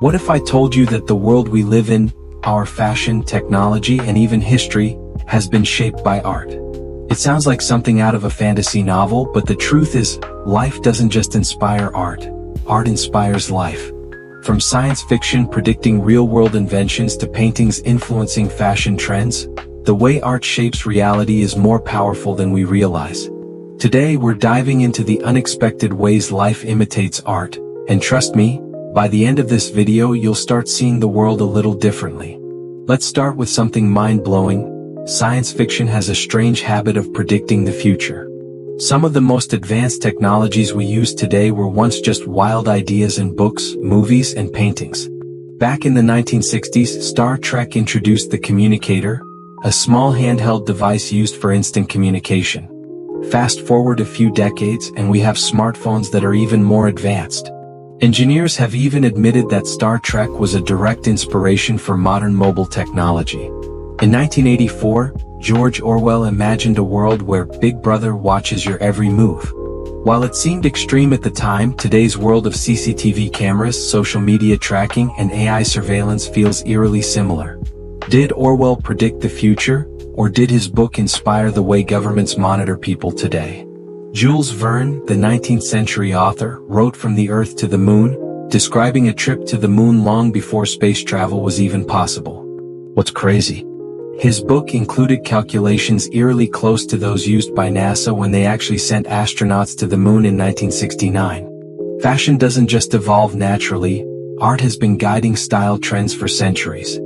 What if I told you that the world we live in, our fashion, technology, and even history, has been shaped by art? It sounds like something out of a fantasy novel, but the truth is, life doesn't just inspire art. Art inspires life. From science fiction predicting real-world inventions to paintings influencing fashion trends, the way art shapes reality is more powerful than we realize. Today we're diving into the unexpected ways life imitates art, and trust me, by the end of this video you'll start seeing the world a little differently. Let's start with something mind-blowing. Science fiction has a strange habit of predicting the future. Some of the most advanced technologies we use today were once just wild ideas in books, movies, and paintings. Back in the 1960s, Star Trek introduced the communicator, a small handheld device used for instant communication. Fast forward a few decades and we have smartphones that are even more advanced. Engineers have even admitted that Star Trek was a direct inspiration for modern mobile technology. In 1984, George Orwell imagined a world where Big Brother watches your every move. While it seemed extreme at the time, today's world of CCTV cameras, social media tracking, and AI surveillance feels eerily similar. Did Orwell predict the future, or did his book inspire the way governments monitor people today? Jules Verne, the 19th century author, wrote From the Earth to the Moon, describing a trip to the moon long before space travel was even possible. What's crazy? His book included calculations eerily close to those used by NASA when they actually sent astronauts to the moon in 1969. Fashion doesn't just evolve naturally, art has been guiding style trends for centuries.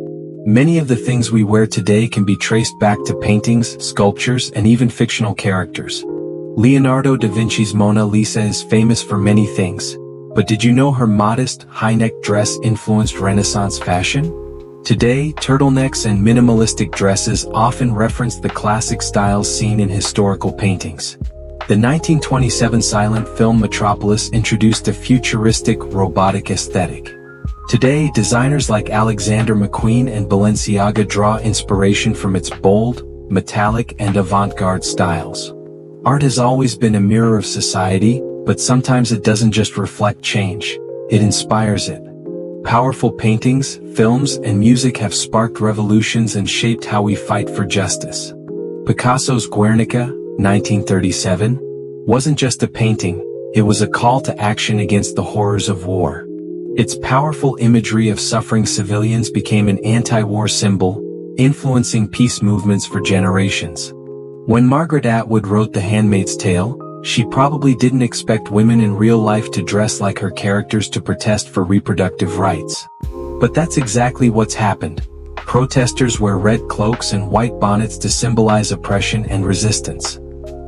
Many of the things we wear today can be traced back to paintings, sculptures, and even fictional characters. Leonardo da Vinci's Mona Lisa is famous for many things, but did you know her modest, high-neck dress influenced Renaissance fashion? Today, turtlenecks and minimalistic dresses often reference the classic styles seen in historical paintings. The 1927 silent film Metropolis introduced a futuristic, robotic aesthetic. Today, designers like Alexander McQueen and Balenciaga draw inspiration from its bold, metallic, and avant-garde styles. Art has always been a mirror of society, but sometimes it doesn't just reflect change, it inspires it. Powerful paintings, films, and music have sparked revolutions and shaped how we fight for justice. Picasso's Guernica, 1937, wasn't just a painting, it was a call to action against the horrors of war. Its powerful imagery of suffering civilians became an anti-war symbol, influencing peace movements for generations. When Margaret Atwood wrote The Handmaid's Tale, she probably didn't expect women in real life to dress like her characters to protest for reproductive rights. But that's exactly what's happened. Protesters wear red cloaks and white bonnets to symbolize oppression and resistance.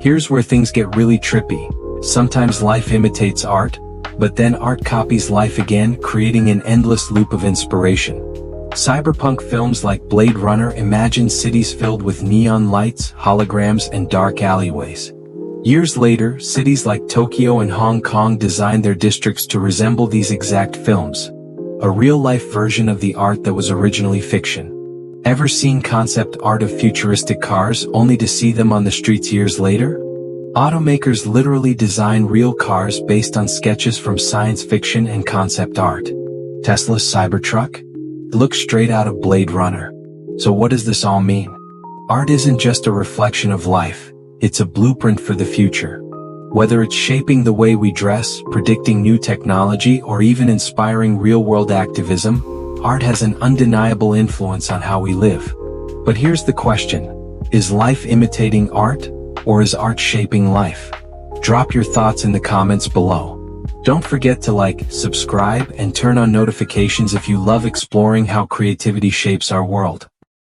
Here's where things get really trippy. Sometimes life imitates art, but then art copies life again, creating an endless loop of inspiration. Cyberpunk films like Blade Runner imagine cities filled with neon lights, holograms, and dark alleyways. Years later, cities like Tokyo and Hong Kong designed their districts to resemble these exact films. A real-life version of the art that was originally fiction. Ever seen concept art of futuristic cars only to see them on the streets years later? Automakers literally design real cars based on sketches from science fiction and concept art. Tesla's Cybertruck? It looks straight out of Blade Runner. So what does this all mean? Art isn't just a reflection of life, it's a blueprint for the future. Whether it's shaping the way we dress, predicting new technology, or even inspiring real-world activism, art has an undeniable influence on how we live. But here's the question, is life imitating art, or is art shaping life? Drop your thoughts in the comments below. Don't forget to like, subscribe, and turn on notifications if you love exploring how creativity shapes our world.